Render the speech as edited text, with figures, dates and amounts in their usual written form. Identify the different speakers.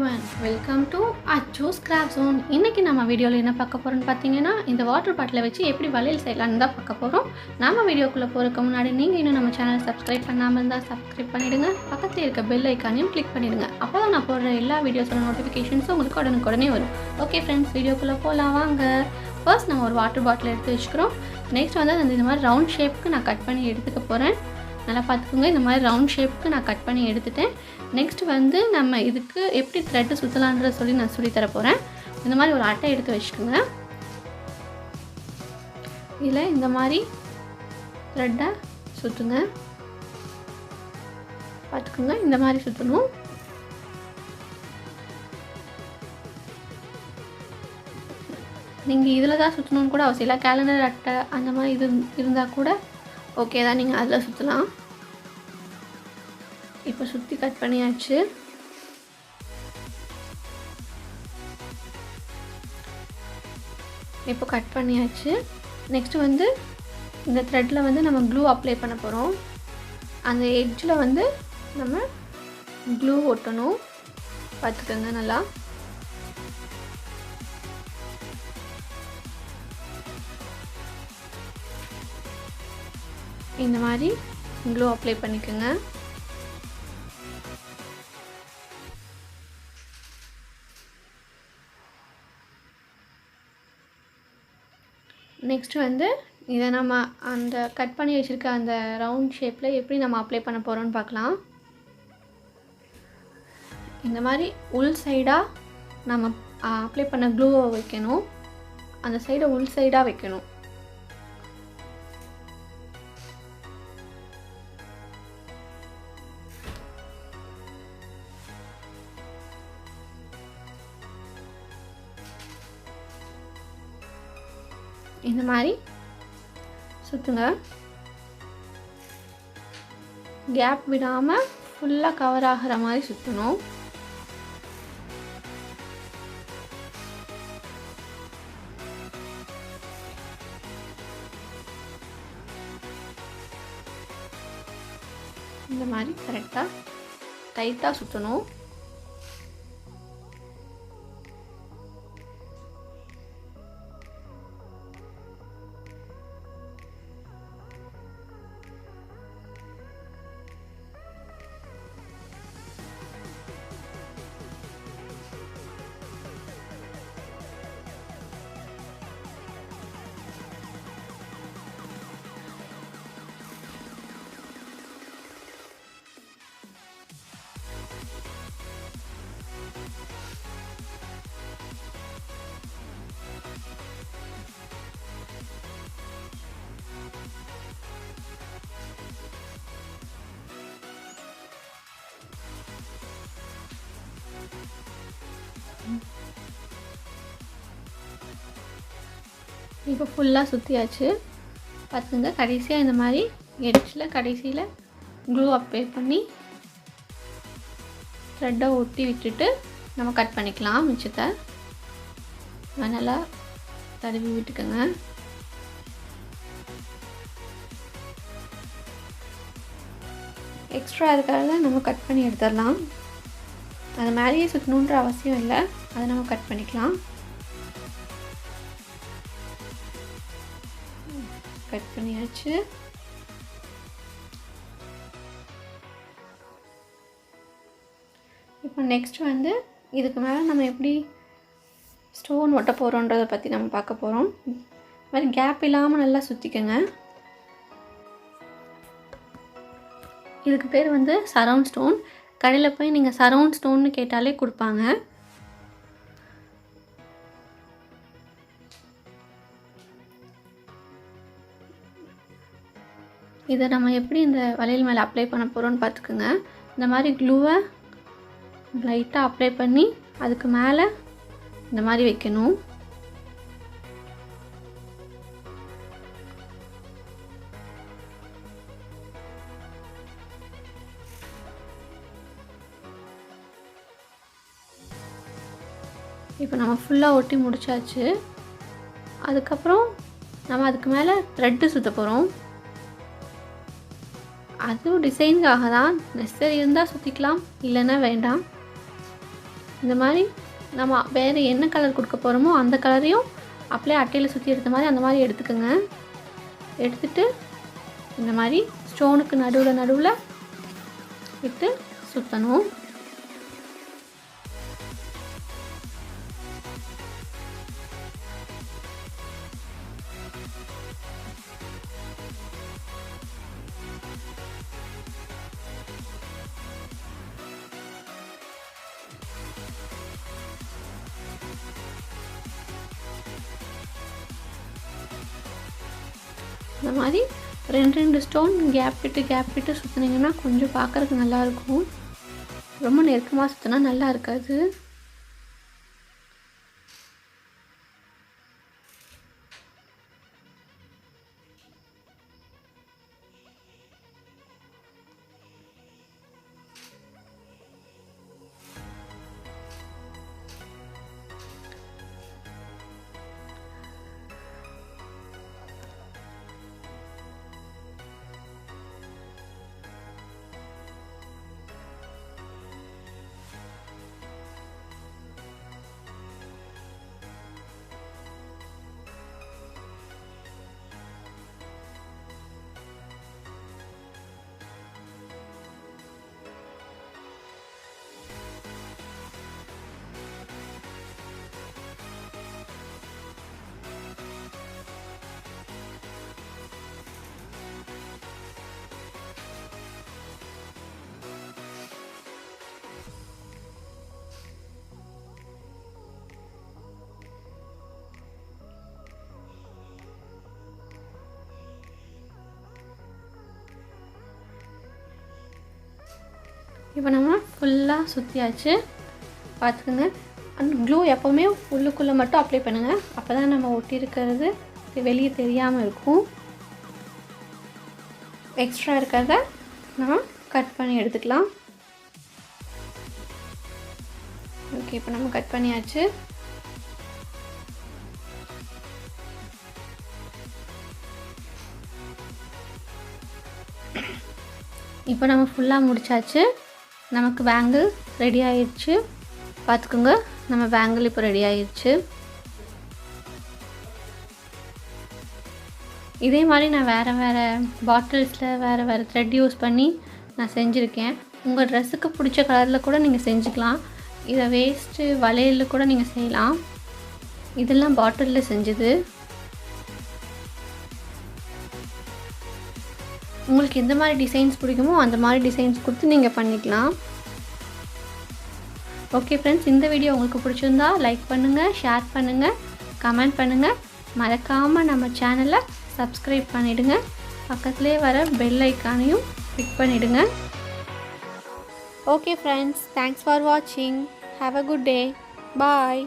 Speaker 1: everyone, welcome to ACHUS craft zone. இன்னைக்கு நம்ம வீடியோல என்ன பார்க்க போறோம்னு பாத்தீங்கன்னா இந்த வாட்டர் பாட்டிலை வச்சு எப்படி வளையல் செய்யலாம்னு தான் பார்க்க போறோம். நாம வீடியோக்குள்ள போறதுக்கு முன்னாடி நீங்க இன்னும் நம்ம சேனலை Subscribe பண்ணாம இருந்தா Subscribe பண்ணிடுங்க. பக்கத்துல இருக்க பெல் ஐகானையும் கிளிக் பண்ணிடுங்க. அப்பதான் நான் போடுற எல்லா வீடியோஸோட நோட்டிஃபிகேஷன்ஸும் உங்களுக்கு உடனுக்குடனே வரும். ஓகே फ्रेंड्स, வீடியோக்குள்ள போலாம் வாங்க. ஃபர்ஸ்ட் நம்ம ஒரு வாட்டர் பாட்டில் எடுத்து வச்சுக்கிறோம். நெக்ஸ்ட் வந்து இந்த மாதிரி ரவுண்ட் ஷேப்க்கு நான் கட் பண்ணி எடுத்துக்க போறேன். நல்லா பார்த்துக்கோங்க, இந்த மாதிரி ரவுண்ட் ஷேப்க்கு நான் கட் பண்ணி எடுத்துட்டேன். நெக்ஸ்ட் வந்து நம்ம இதுக்கு எப்படி த்ரெட்டு சுற்றலான்றத சொல்லி நான் சொல்லி தர போகிறேன். இந்த மாதிரி ஒரு அட்டை எடுத்து வச்சுக்கோங்க. இதில் இந்த மாதிரி த்ரெட்டை சுற்றுங்க. பார்த்துக்கோங்க, இந்த மாதிரி சுற்றணும். நீங்கள் இதில் தான் சுற்றணும்னு கூட அவசியம் இல்லை. கேலண்டர் அட்டை அந்த மாதிரி இது இருந்தால் கூட ஓகே தான், நீங்கள் அதில் சுற்றலாம். இப்போ சுற்றி கட் பண்ணியாச்சு. இப்போ கட் பண்ணியாச்சு. நெக்ஸ்ட்டு வந்து இந்த த்ரெட்டில் வந்து நம்ம க்ளூ அப்ளை பண்ண போகிறோம். அந்த எட்ஜில் வந்து நம்ம க்ளூ ஒட்டணும். பார்த்துக்கோங்க நல்லா. இந்த மாதிரி க்ளூ அப்ளை பண்ணிக்கோங்க. நெக்ஸ்ட் வந்து இதை நம்ம அந்த கட் பண்ணி வச்சுருக்க அந்த ரவுண்ட் ஷேப்பில் எப்படி நம்ம அப்ளை பண்ண போகிறோம்னு பார்க்கலாம். இந்த மாதிரி உள் சைடாக நம்ம அப்ளை பண்ண க்ளூவை வைக்கணும். அந்த சைடை உள் சைடாக வைக்கணும். இந்த மாதிரி சுற்றுங்க. கேப் விடாமல் ஃபுல்லாக கவர் ஆகிற மாதிரி சுற்றணும். இந்த மாதிரி கரெக்டாக டைட்டாக சுற்றணும். இப்போ ஃபுல்லாக சுற்றியாச்சு. பார்த்துங்க, கடைசியாக இந்த மாதிரி எட்ஜில் கடைசியில் க்ளூ அப்ளை பண்ணி த்ரெட்டை ஒட்டி விட்டுட்டு நம்ம கட் பண்ணிக்கலாம். மிச்சத்தை நல்லா தடவி விட்டுக்கோங்க. எக்ஸ்ட்ரா இருக்கிறத நம்ம கட் பண்ணி எடுத்துடலாம். அது மேலேயே சுற்றணுன்ற அவசியம் இல்லை, அதை நம்ம கட் பண்ணிக்கலாம். கட் பண்ணியாச்சு. இப்போ நெக்ஸ்ட் வந்து இதுக்கு மேலே நம்ம எப்படி ஸ்டோன் ஒட்ட போகிறோன்றதை பற்றி நம்ம பார்க்க போகிறோம். இது மாதிரி கேப் இல்லாமல் நல்லா சுற்றிக்கோங்க. இதுக்கு பேர் வந்து சரவுண்ட் ஸ்டோன். கடையில் போய் நீங்கள் சரவுண்ட் ஸ்டோன்னு கேட்டாலே கொடுப்பாங்க. இதை நம்ம எப்படி இந்த வளையல் மேலே அப்ளை பண்ண போகிறோம்னு பார்த்துக்குங்க. இந்த மாதிரி க்ளூவை லைட்டாக அப்ளை பண்ணி அதுக்கு மேலே இந்த மாதிரி வைக்கணும். இப்போ நம்ம ஃபுல்லாக ஒட்டி முடிச்சாச்சு. அதுக்கப்புறம் நம்ம அதுக்கு மேலே த்ரெட்டு சுற்ற போகிறோம். அதுவும் டிசைனுக்காக தான். நெசசரி இருந்தால் சுற்றிக்கலாம், இல்லைன்னா வேண்டாம். இந்த மாதிரி நம்ம வேறு என்ன கலர் கொடுக்க போகிறோமோ அந்த கலரையும் அப்படியே அட்டையில் சுற்றி எடுத்த மாதிரி அந்த மாதிரி எடுத்துக்கோங்க. எடுத்துட்டு இந்த மாதிரி ஸ்டோனுக்கு நடுவில் விட்டு சுற்றணும். இந்த மாதிரி 2 ஸ்டோன் கேப் விட்டு சுற்றினீங்கன்னா கொஞ்சம் பார்க்குறதுக்கு நல்லாயிருக்கும். ரொம்ப நெருக்கமாக சுற்றினா நல்லா இருக்காது. இப்போ நம்ம ஃபுல்லாக சுற்றியாச்சு. பார்த்துக்குங்க. அந்த க்ளூ எப்போவுமே உள்ளுக்குள்ளே மட்டும் அப்ளை பண்ணுங்கள். அப்போ தான் நம்ம ஒட்டியிருக்கிறது வெளியே தெரியாமல் இருக்கும். எக்ஸ்ட்ரா இருக்கிறத நம்ம கட் பண்ணி எடுத்துக்கலாம். ஓகே, இப்போ நம்ம கட் பண்ணியாச்சு. இப்போ நம்ம ஃபுல்லாக முடிச்சாச்சு. நமக்கு பேங்கிள் ரெடி ஆயிடுச்சு. பார்த்துக்கோங்க, நம்ம பேங்கிள் இப்போ ரெடி ஆயிடுச்சு. இதே மாதிரி நான் வேறு பாட்டில்ஸில் வேறு த்ரெட் யூஸ் பண்ணி நான் செஞ்சுருக்கேன். உங்கள் ட்ரெஸ்ஸுக்கு பிடிச்ச கலரில் கூட நீங்கள் செஞ்சுக்கலாம். இதை வேஸ்ட்டு வளையலில் கூட நீங்கள் செய்யலாம். இதெல்லாம் பாட்டிலில் செஞ்சது. உங்களுக்கு எந்த மாதிரி டிசைன்ஸ் பிடிக்குமோ அந்த மாதிரி டிசைன்ஸ் கொடுத்து நீங்கள் பண்ணிக்கலாம். ஓகே ஃப்ரெண்ட்ஸ், இந்த வீடியோ உங்களுக்கு பிடிச்சிருந்தா லைக் பண்ணுங்கள், ஷேர் பண்ணுங்கள், கமெண்ட் பண்ணுங்கள். மறக்காமல் நம்ம சேனலை சப்ஸ்கிரைப் பண்ணிவிடுங்க. பக்கத்துலேயே வர பெல் ஐக்கானையும் கிளிக் பண்ணிவிடுங்க. ஓகே ஃப்ரெண்ட்ஸ், தேங்க்ஸ் ஃபார் வாட்சிங். Have a good day. Bye.